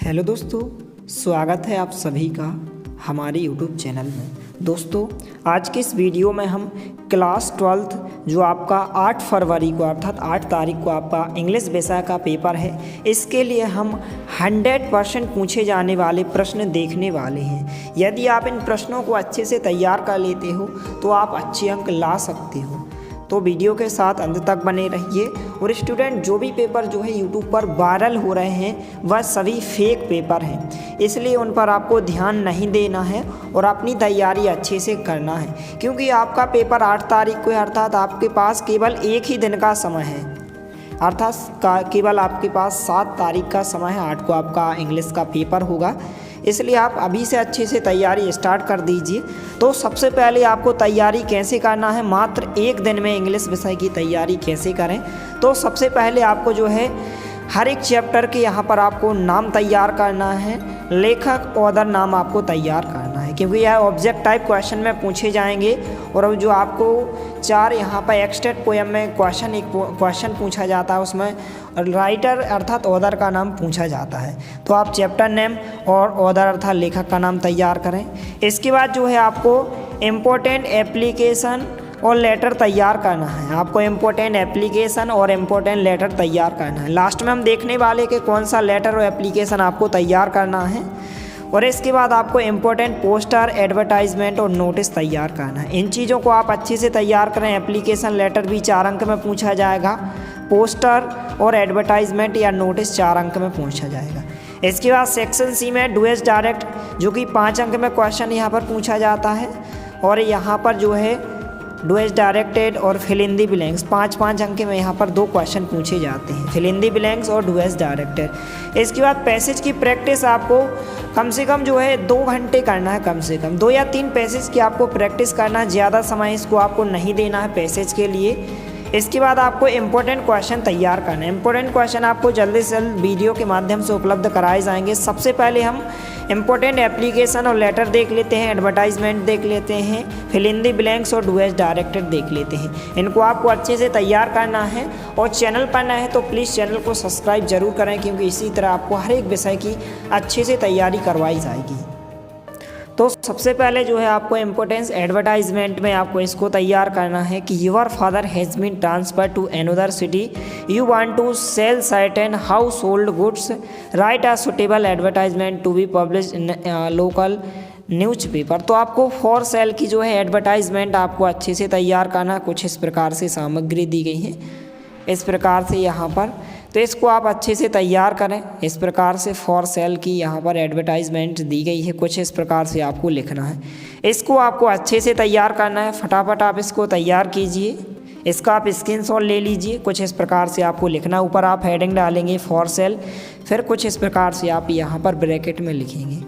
Hello दोस्तों, स्वागत है आप सभी का हमारे यूट्यूब चैनल में। दोस्तों, आज के इस वीडियो में हम क्लास 12th जो आपका 8 फरवरी को अर्थात 8 तारीख को आपका इंग्लिश विषय का पेपर है, इसके लिए हम 100% पूछे जाने वाले प्रश्न देखने वाले हैं। यदि आप इन प्रश्नों को अच्छे से तैयार कर लेते हो तो आप अच्छे अंक ला सकते हो। तो वीडियो के साथ अंत तक बने रहिए। और स्टूडेंट, जो भी पेपर जो है यूट्यूब पर वायरल हो रहे हैं वह सभी फेक पेपर हैं, इसलिए उन पर आपको ध्यान नहीं देना है और अपनी तैयारी अच्छे से करना है, क्योंकि आपका पेपर 8 तारीख को है, अर्थात आपके पास केवल एक ही दिन का समय है, अर्थात केवल आपके पास 7 तारीख का समय है। 8 को आपका इंग्लिश का पेपर होगा, इसलिए आप अभी से अच्छे से तैयारी स्टार्ट कर दीजिए। तो सबसे पहले आपको तैयारी कैसे करना है, मात्र एक दिन में इंग्लिश विषय की तैयारी कैसे करें। तो सबसे पहले आपको जो है हर एक चैप्टर के यहाँ पर आपको नाम तैयार करना है, लेखक ऑथर नाम आपको तैयार करना है, क्योंकि यह ऑब्जेक्ट टाइप क्वेश्चन में पूछे जाएंगे। और अब जो आपको 4 यहाँ पर एक्सटेंट पोएम में एक क्वेश्चन पूछा जाता है, उसमें राइटर अर्थात ऑथर का नाम पूछा जाता है। तो आप चैप्टर नेम और ऑथर अर्थात लेखक का नाम तैयार करें। इसके बाद जो है आपको इम्पोर्टेंट एप्लीकेशन और लेटर तैयार करना है। आपको इम्पोर्टेंट एप्लीकेशन और इम्पोर्टेंट लेटर तैयार करना है। लास्ट में हम देखने वाले कि कौन सा लेटर और एप्लीकेशन आपको तैयार करना है। और इसके बाद आपको इम्पोर्टेंट पोस्टर, एडवर्टाइजमेंट और नोटिस तैयार करना है। इन चीज़ों को आप अच्छे से तैयार करें। एप्लीकेशन लेटर भी 4 अंक में पूछा जाएगा, पोस्टर और एडवर्टाइजमेंट या नोटिस 4 अंक में पूछा जाएगा। इसके बाद सेक्शन सी में डू एज डायरेक्ट, जो कि 5 अंक में क्वेश्चन यहाँ पर पूछा जाता है। और यहाँ पर जो है डू एज डायरेक्टेड और फिल इन दी ब्लैंक्स 5-5 अंक में यहाँ पर 2 क्वेश्चन पूछे जाते हैं, फिल इन दी ब्लैंक्स और डू एज डायरेक्टेड। इसके बाद पैसेज की प्रैक्टिस आपको कम से कम जो है 2 घंटे करना है, कम से कम 2 या 3 पैसेज की आपको प्रैक्टिस करना है। ज़्यादा समय इसको आपको नहीं देना है पैसेज के लिए। इसके बाद आपको इम्पोर्टेंट क्वेश्चन तैयार करना है। इम्पोर्टेंट क्वेश्चन आपको जल्दी से जल्द वीडियो के माध्यम से उपलब्ध कराए जाएंगे। सबसे पहले हम इम्पोर्टेंट एप्लीकेशन और लेटर देख लेते हैं, एडवर्टाइजमेंट देख लेते हैं, फिल इन दी ब्लैंक्स और डू एज डायरेक्टेड देख लेते हैं। इनको आपको अच्छे से तैयार करना है। और चैनल पर नए हैं तो प्लीज़ चैनल को सब्सक्राइब जरूर करें, क्योंकि इसी तरह आपको हर एक विषय की अच्छे से तैयारी करवाई जाएगी। तो सबसे पहले जो है आपको इम्पोर्टेंस एडवर्टाइजमेंट में आपको इसको तैयार करना है कि your father has been transfer to another city, you want to sell certain household goods, write a suitable advertisement to be publish in local newspaper. तो आपको फॉर सेल की जो है एडवर्टाइजमेंट आपको अच्छे से तैयार करना। कुछ इस प्रकार से सामग्री दी गई है, इस प्रकार से यहाँ पर, तो इसको आप अच्छे से तैयार करें। इस प्रकार से फॉर सेल की यहाँ पर एडवर्टाइजमेंट दी गई है, कुछ इस प्रकार से आपको लिखना है। इसको आपको अच्छे से तैयार करना है। फटाफट आप इसको तैयार कीजिए। इसका आप स्क्रीनशॉट ले लीजिए। कुछ इस प्रकार से आपको लिखना। ऊपर आप हेडिंग डालेंगे फॉर सेल, फिर कुछ इस प्रकार से आप यहाँ पर ब्रैकेट में लिखेंगे।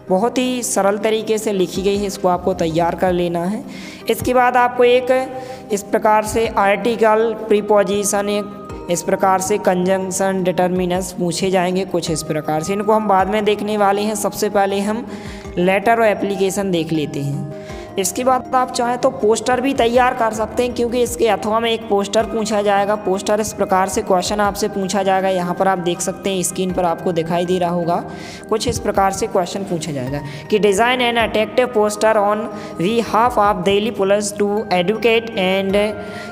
बहुत ही सरल तरीके से लिखी गई है, इसको आपको तैयार कर लेना है। इसके बाद आपको एक इस प्रकार से आर्टिकल, प्रीपोजिशन, एक इस प्रकार से कंजंक्शन, डिटर्मिनस पूछे जाएंगे कुछ इस प्रकार से। इनको हम बाद में देखने वाले हैं। सबसे पहले हम लेटर और एप्लीकेशन देख लेते हैं। इसके बाद आप चाहें तो पोस्टर भी तैयार कर सकते हैं, क्योंकि इसके अथवा में एक पोस्टर पूछा जाएगा। पोस्टर इस प्रकार से क्वेश्चन आपसे पूछा जाएगा। यहाँ पर आप देख सकते हैं, स्क्रीन पर आपको दिखाई दे रहा होगा। कुछ इस प्रकार से क्वेश्चन पूछा जाएगा कि design an attractive poster on behalf of Delhi police to educate and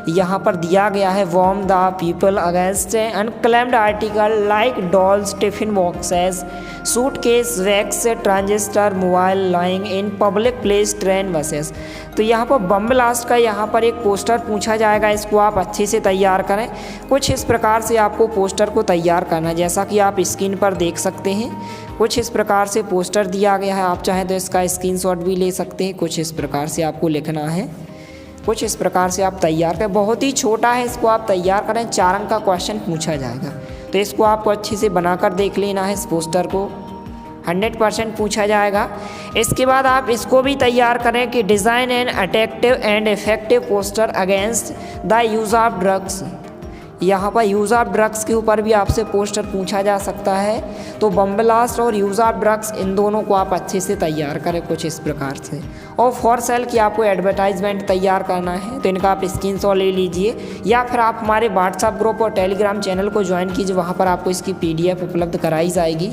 यहाँ पर दिया गया है warn the people against unclaimed article like dolls, tiffin boxes, suitcase, bags, transistor, mobile lying in public place, train, buses. तो यहाँ पर bomb blast का यहाँ पर एक पोस्टर पूछा जाएगा। इसको आप अच्छे से तैयार करें। कुछ इस प्रकार से आपको पोस्टर को तैयार करना है, जैसा कि आप स्क्रीन पर देख सकते हैं। कुछ इस प्रकार से पोस्टर दिया गया है। आप चाहें तो इसका स्क्रीनशॉट भी ले सकते हैं। कुछ इस प्रकार से आपको लिखना है। कुछ इस प्रकार से आप तैयार करें। बहुत ही छोटा है, इसको आप तैयार करें। 4 अंक का क्वेश्चन पूछा जाएगा, तो इसको आपको अच्छे से बनाकर देख लेना है। इस पोस्टर को 100% पूछा जाएगा। इसके बाद आप इसको भी तैयार करें कि design an attractive and effective poster against the use of drugs. यहाँ पर यूज़ ऑफ ड्रग्स के ऊपर भी आपसे पोस्टर पूछा जा सकता है। तो बम ब्लास्ट और यूज़ ऑफ ड्रग्स, इन दोनों को आप अच्छे से तैयार करें कुछ इस प्रकार से। और फॉर सेल की आपको एडवर्टाइजमेंट तैयार करना है, तो इनका आप स्क्रीनशॉट ले लीजिए, या फिर आप हमारे व्हाट्सएप ग्रुप और टेलीग्राम चैनल को ज्वाइन कीजिए। वहाँ पर आपको इसकी PDF उपलब्ध कराई जाएगी।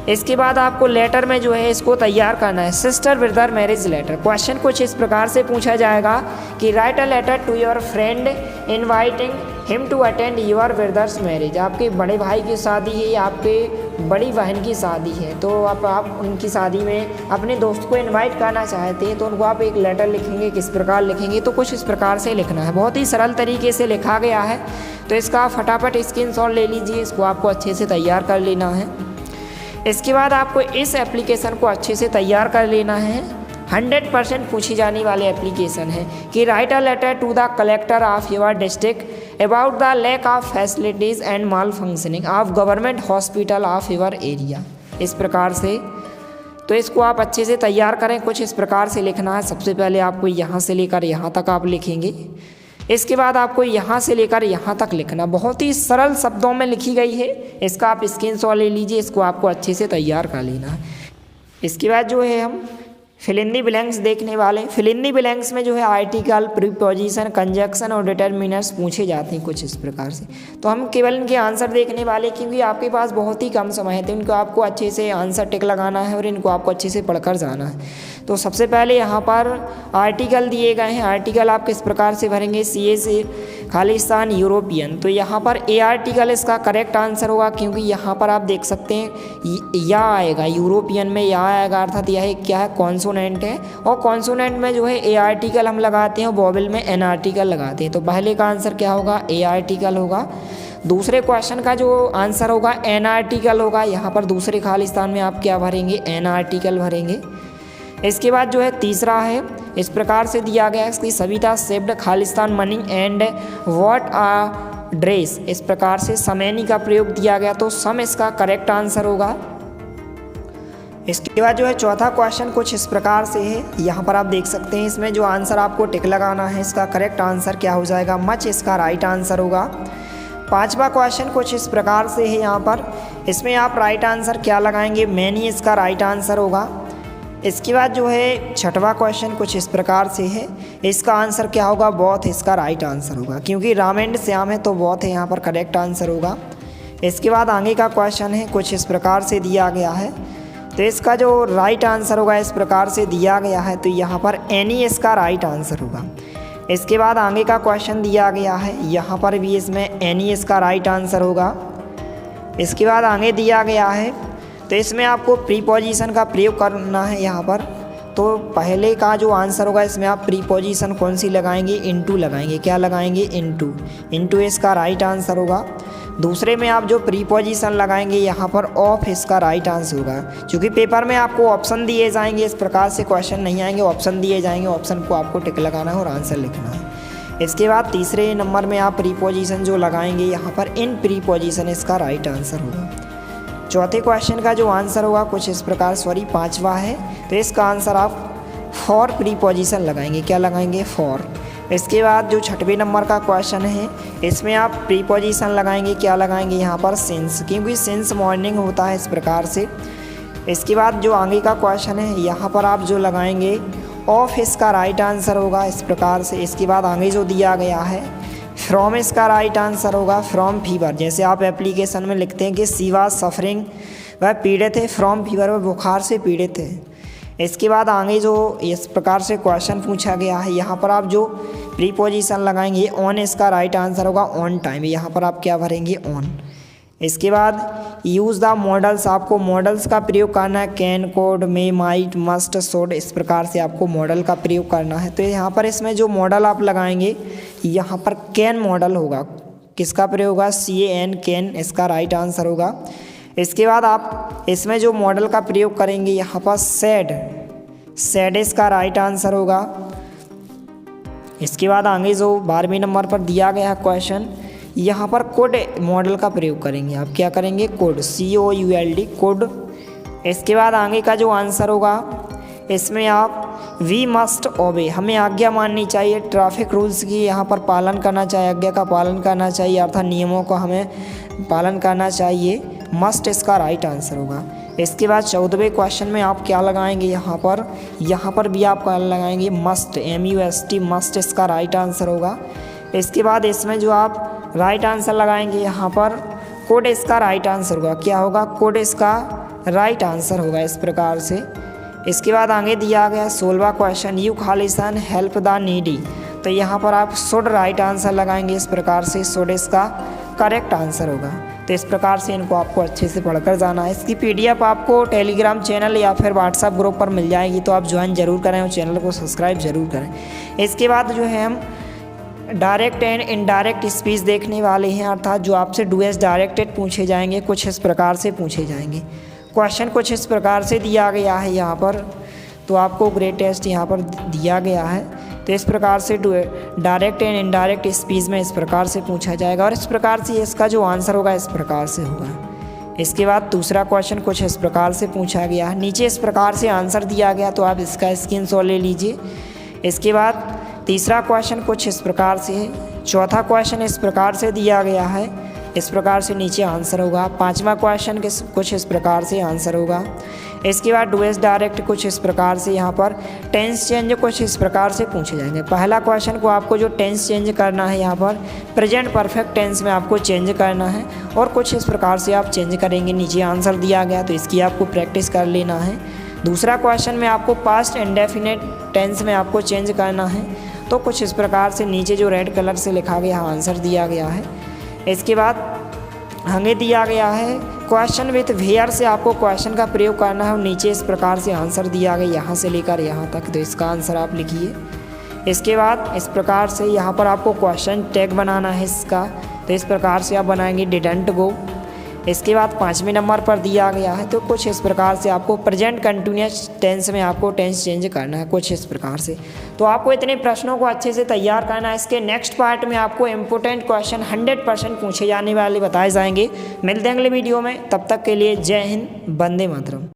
इसके बाद आपको लेटर में जो है इसको तैयार करना है, sister brother marriage letter. Question कुछ इस प्रकार से पूछा जाएगा कि write a letter to your friend inviting him to attend your brother's marriage. आपके बड़े भाई की शादी है या आपके बड़ी बहन की शादी है, तो आप उनकी शादी में अपने दोस्त को इनवाइट करना चाहते हैं, तो उनको आप एक लेटर लिखेंगे। किस प्रकार लिखेंगे, तो कुछ इस प्रकार से लिखना है, बहुत ही सरल तरीके से लिखा गया है। तो इसका फटाफट स्क्रीनशॉट ले लीजिए, इसको आपको अच्छे से तैयार कर लेना है। इसके बाद आपको इस एप्लीकेशन को अच्छे से तैयार कर लेना है। 100% पूछी जाने वाली एप्लीकेशन है कि write a letter to the collector of your district about the lack of facilities and malfunctioning of government hospital of your area. इस प्रकार से तो इसको आप अच्छे से तैयार करें। कुछ इस प्रकार से लिखना है। सबसे पहले आपको यहाँ से लेकर यहाँ तक आप लिखेंगे, इसके बाद आपको यहाँ से लेकर यहाँ तक लिखना, बहुत ही सरल शब्दों में लिखी गई है। इसका आप स्क्रीनशॉट ले लीजिए, इसको आपको अच्छे से तैयार कर लेना है। इसके बाद जो है हम फिल इन दी ब्लैंक्स देखने वाले। फिल इन दी ब्लैंक्स में जो है आर्टिकल, प्रीपोजिशन, कंजक्शन और डिटर्मिनर्स पूछे जाते हैं कुछ इस प्रकार से। तो हम केवल इनके आंसर देखने वाले, क्योंकि आपके पास बहुत ही कम समय है, तो इनको आपको अच्छे से आंसर टिक लगाना है और इनको आपको अच्छे से पढ़कर जाना है। तो सबसे पहले यहाँ पर आर्टिकल दिए गए हैं। आर्टिकल आप किस प्रकार से भरेंगे, CA से खालिस्तान यूरोपियन। तो यहाँ पर A आर्टिकल इसका करेक्ट आंसर होगा, क्योंकि यहाँ पर आप देख सकते हैं या आएगा, यूरोपियन में या आएगा, अर्थात यह क्या है, कॉन्सोनेंट है। और कॉन्सोनेंट में जो है A आर्टिकल हम लगाते हैं, वोवेल में N आर्टिकल लगाते हैं। तो पहले का आंसर क्या होगा, A आर्टिकल होगा। दूसरे क्वेश्चन का जो आंसर होगा N आर्टिकल होगा। यहाँ पर दूसरे खालिस्तान में आप क्या भरेंगे, N आर्टिकल भरेंगे। इसके बाद जो है तीसरा है, इस प्रकार से दिया गया है इसकी सविता सेव्ड खालिस्तान money and what a dress. इस प्रकार से समैनी का प्रयोग दिया गया, तो सम इसका करेक्ट आंसर होगा। इसके बाद जो है चौथा क्वेश्चन कुछ इस प्रकार से है, यहाँ पर आप देख सकते हैं। इसमें जो आंसर आपको टिक लगाना है, इसका करेक्ट आंसर क्या हो जाएगा, मच इसका राइट आंसर होगा। पांचवा क्वेश्चन कुछ इस प्रकार से है, यहाँ पर इसमें आप राइट आंसर क्या लगाएंगे, मैनी इसका राइट आंसर होगा। इसके बाद जो है छठवां क्वेश्चन कुछ इस प्रकार से है, इसका आंसर क्या होगा, बोथ इसका राइट आंसर होगा, क्योंकि राम एंड श्याम है तो बोथ है यहाँ पर करेक्ट आंसर होगा। इसके बाद आगे का क्वेश्चन है कुछ इस प्रकार से दिया गया है, तो इसका जो राइट आंसर होगा इस प्रकार से दिया गया है, तो यहाँ पर एनी इसका राइट आंसर होगा। इसके बाद आगे का क्वेश्चन दिया गया है, यहाँ पर भी इसमें एनी इसका राइट आंसर होगा। इसके बाद आगे दिया गया है, तो इसमें आपको प्रीपोजिशन का प्रयोग करना है यहाँ पर। तो पहले का जो आंसर होगा इसमें आप प्रीपोजिशन कौन सी लगाएंगे, इनटू लगाएंगे। क्या लगाएंगे, इनटू। इनटू इसका राइट आंसर होगा। दूसरे में आप जो प्रीपोजिशन लगाएंगे यहाँ पर ऑफ इसका राइट आंसर होगा। क्योंकि पेपर में आपको ऑप्शन दिए जाएंगे, इस प्रकार से क्वेश्चन नहीं आएंगे, ऑप्शन दिए जाएंगे, ऑप्शन को आपको टिक लगाना है और आंसर लिखना है। इसके बाद तीसरे नंबर में आप प्रीपोजिशन जो लगाएंगे यहाँ पर इन प्रीपोजिशन इसका राइट आंसर होगा। चौथे क्वेश्चन का जो आंसर होगा कुछ इस प्रकार, पांचवा है, तो इसका आंसर आप फॉर प्रीपोजिशन लगाएंगे। क्या लगाएंगे, फॉर। इसके बाद जो छठवें नंबर का क्वेश्चन है, इसमें आप प्रीपोजिशन लगाएंगे। क्या लगाएंगे यहाँ पर, सिंस, क्योंकि सिंस मॉर्निंग होता है, इस प्रकार से। इसके बाद जो आगे का क्वेश्चन है, यहाँ पर आप जो लगाएंगे ऑफ इसका राइट आंसर होगा, इस प्रकार से। इसके बाद आगे जो दिया गया है फ्रॉम इसका राइट आंसर होगा। फ्रॉम फीवर, जैसे आप एप्लीकेशन में लिखते हैं कि शी वाज सफरिंग, वह पीड़ित है, फ्रॉम फीवर, वह बुखार से पीड़ित है। इसके बाद आगे जो इस प्रकार से क्वेश्चन पूछा गया है, यहाँ पर आप जो प्रीपोजिशन लगाएंगे ऑन इसका राइट आंसर होगा। ऑन टाइम, यहाँ पर आप क्या भरेंगे, ऑन। इसके बाद यूज़ द मॉडल्स, आपको मॉडल्स का प्रयोग करना है। Can, code, may, might, must, should, इस प्रकार से आपको मॉडल का प्रयोग करना है। तो यहाँ पर इसमें जो मॉडल आप लगाएंगे यहाँ पर कैन मॉडल होगा। किसका प्रयोग होगा, CAN, कैन, इसका राइट आंसर होगा। इसके बाद आप इसमें जो मॉडल का प्रयोग करेंगे यहाँ पर सैड, सैड इसका राइट आंसर होगा। इसके बाद आगे जो 12वें नंबर पर दिया गया है क्वेश्चन, यहाँ पर कोड मॉडल का प्रयोग करेंगे। आप क्या करेंगे, कोड, COULD, कोड। इसके बाद आगे का जो आंसर होगा इसमें आप वी मस्ट ओबे, हमें आज्ञा माननी चाहिए, ट्रैफिक रूल्स की यहाँ पर पालन करना चाहिए, आज्ञा का पालन करना चाहिए, अर्थात नियमों का हमें पालन करना चाहिए। मस्ट इसका राइट आंसर होगा। इसके बाद 14वें क्वेश्चन में आप क्या लगाएंगे, यहाँ पर भी आप क्या लगाएंगे, मस्ट, MUST, मस्ट इसका राइट आंसर होगा। इसके बाद इसमें जो आप राइट आंसर लगाएंगे यहाँ पर कोड इसका राइट आंसर होगा। क्या होगा, कोड इसका राइट आंसर होगा इस प्रकार से। इसके बाद आगे दिया गया 16वां question, you Khalistan help the needy. तो यहाँ पर आप शुड राइट आंसर लगाएंगे इस प्रकार से, शुड इसका करेक्ट आंसर होगा। तो इस प्रकार से इनको आपको अच्छे से पढ़कर जाना है। इसकी PDF आपको टेलीग्राम चैनल या फिर व्हाट्सएप ग्रुप पर मिल जाएगी, तो आप ज्वाइन जरूर करें और चैनल को सब्सक्राइब जरूर करें। इसके बाद जो है हम डायरेक्ट एंड इनडायरेक्ट स्पीच देखने वाले हैं, अर्थात जो आपसे डूएस डायरेक्टेड पूछे जाएंगे, कुछ इस प्रकार से पूछे जाएंगे। क्वेश्चन कुछ इस प्रकार से दिया गया है यहाँ पर, तो आपको ग्रेड टेस्ट यहाँ पर दिया गया है। तो इस प्रकार से डायरेक्ट एंड इनडायरेक्ट स्पीच में इस प्रकार से पूछा जाएगा और इस प्रकार से इसका जो आंसर होगा इस प्रकार से होगा। इसके बाद दूसरा क्वेश्चन कुछ इस प्रकार से पूछा गया है, नीचे इस प्रकार से आंसर दिया गया, तो आप इसका स्क्रीनशॉट ले लीजिए। इसके बाद तीसरा क्वेश्चन कुछ इस प्रकार से है, चौथा क्वेश्चन इस प्रकार से दिया गया है, इस प्रकार से नीचे आंसर होगा। पांचवा क्वेश्चन कुछ इस प्रकार से आंसर होगा। इसके बाद डूएस डायरेक्ट कुछ इस प्रकार से, यहाँ पर टेंस चेंज कुछ इस प्रकार से पूछे जाएंगे। पहला क्वेश्चन को आपको जो टेंस चेंज करना है, यहाँ पर प्रेजेंट परफेक्ट टेंस में आपको चेंज करना है और कुछ इस प्रकार से आप चेंज करेंगे। नीचे आंसर दिया गया, तो इसकी आपको प्रैक्टिस कर लेना है। दूसरा क्वेश्चन में आपको पास्ट इंडेफिनिट टेंस में आपको चेंज करना है, तो कुछ इस प्रकार से नीचे जो रेड कलर से लिखा गया आंसर दिया गया है। इसके बाद हमें दिया गया है क्वेश्चन विथ वेयर से आपको क्वेश्चन का प्रयोग करना है और नीचे इस प्रकार से आंसर दिया गया यहाँ से लेकर यहाँ तक, तो इसका आंसर आप लिखिए। इसके बाद इस प्रकार से यहाँ पर आपको क्वेश्चन टैग बनाना है इसका, तो इस प्रकार से आप बनाएंगे डिडंट गो। इसके बाद 5वें नंबर पर दिया गया है, तो कुछ इस प्रकार से आपको प्रेजेंट कंटिन्यूअस टेंस में आपको टेंस चेंज करना है कुछ इस प्रकार से। तो आपको इतने प्रश्नों को अच्छे से तैयार करना है। इसके नेक्स्ट पार्ट में आपको इम्पोर्टेंट क्वेश्चन 100% पूछे जाने वाले बताए जाएंगे। मिलते हैं अगले वीडियो में, तब तक के लिए जय हिंद, वंदे मातरम।